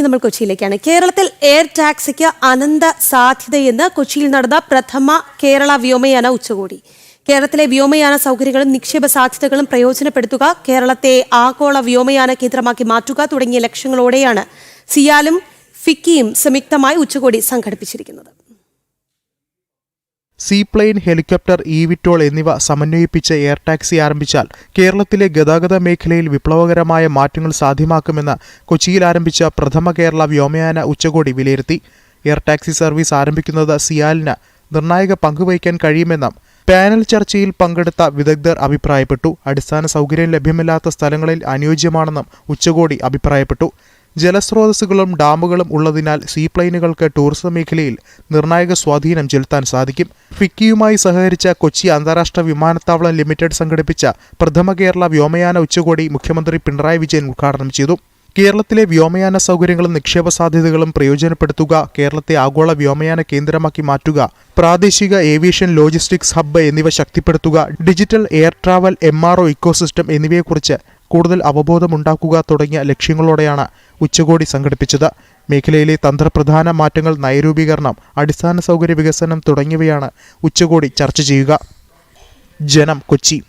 നമ്മൾ കൊച്ചിയിലേക്കാണ്. കേരളത്തിൽ എയർ ടാക്സിക്ക് അനന്ത സാധ്യതയെന്ന് കൊച്ചിയിൽ നടന്ന പ്രഥമ കേരള വ്യോമയാന ഉച്ചകോടി. കേരളത്തിലെ വ്യോമയാന സൗകര്യങ്ങളും നിക്ഷേപ സാധ്യതകളും പ്രയോജനപ്പെടുത്തുക, കേരളത്തെ ആഗോള വ്യോമയാന കേന്ദ്രമാക്കി മാറ്റുക തുടങ്ങിയ ലക്ഷ്യങ്ങളോടെയാണ് സിയാലും ഫിക്കിയും സംയുക്തമായി ഉച്ചകോടി സംഘടിപ്പിച്ചിരിക്കുന്നത്. സീപ്ലെയിൻ, ഹെലികോപ്റ്റർ, ഇവിറ്റോൾ എന്നിവ സമന്വയിപ്പിച്ച് എയർ ടാക്സി ആരംഭിച്ചാൽ കേരളത്തിലെ ഗതാഗത മേഖലയിൽ വിപ്ലവകരമായ മാറ്റങ്ങൾ സാധ്യമാക്കുമെന്ന് കൊച്ചിയിൽ ആരംഭിച്ച പ്രഥമ കേരള വ്യോമയാന ഉച്ചകോടി വിലയിരുത്തി. എയർ ടാക്സി സർവീസ് ആരംഭിക്കുന്നത് സിയാലിന് നിർണായക പങ്കുവഹിക്കാൻ കഴിയുമെന്നും പാനൽ ചർച്ചയിൽ പങ്കെടുത്ത വിദഗ്ധർ അഭിപ്രായപ്പെട്ടു. അടിസ്ഥാന സൗകര്യം ലഭ്യമല്ലാത്ത സ്ഥലങ്ങളിൽ അനുയോജ്യമാണെന്നും ഉച്ചകോടി അഭിപ്രായപ്പെട്ടു. ജലസ്രോതസ്സുകളും ഡാമുകളും ഉള്ളതിനാൽ സീപ്ലെയിനുകൾക്ക് ടൂറിസം മേഖലയിൽ നിർണായക സ്വാധീനം ചെലുത്താൻ സാധിക്കും. ഫിക്കിയുമായി സഹകരിച്ച കൊച്ചി അന്താരാഷ്ട്ര വിമാനത്താവളം ലിമിറ്റഡ് സംഘടിപ്പിച്ച പ്രഥമ കേരള വ്യോമയാന ഉച്ചകോടി മുഖ്യമന്ത്രി പിണറായി വിജയൻ ഉദ്ഘാടനം ചെയ്തു. കേരളത്തിലെ വ്യോമയാന സൗകര്യങ്ങളും നിക്ഷേപ സാധ്യതകളും പ്രയോജനപ്പെടുത്തുക, കേരളത്തെ ആഗോള വ്യോമയാന കേന്ദ്രമാക്കി മാറ്റുക, പ്രാദേശിക ഏവിയേഷൻ ലോജിസ്റ്റിക്സ് ഹബ്ബ് എന്നിവ ശക്തിപ്പെടുത്തുക, digital air travel, MRO ecosystem എന്നിവയെക്കുറിച്ച് കൂടുതൽ അവബോധമുണ്ടാക്കുക തുടങ്ങിയ ലക്ഷ്യങ്ങളോടെയാണ് ഉച്ചകോടി സംഘടിപ്പിച്ചത്. മേഖലയിലെ തന്ത്രപ്രധാന മാറ്റങ്ങൾ, നയരൂപീകരണം, അടിസ്ഥാന സൗകര്യ വികസനം തുടങ്ങിയവയാണ് ഉച്ചകോടി ചർച്ച ചെയ്യുക. ജനം, കൊച്ചി.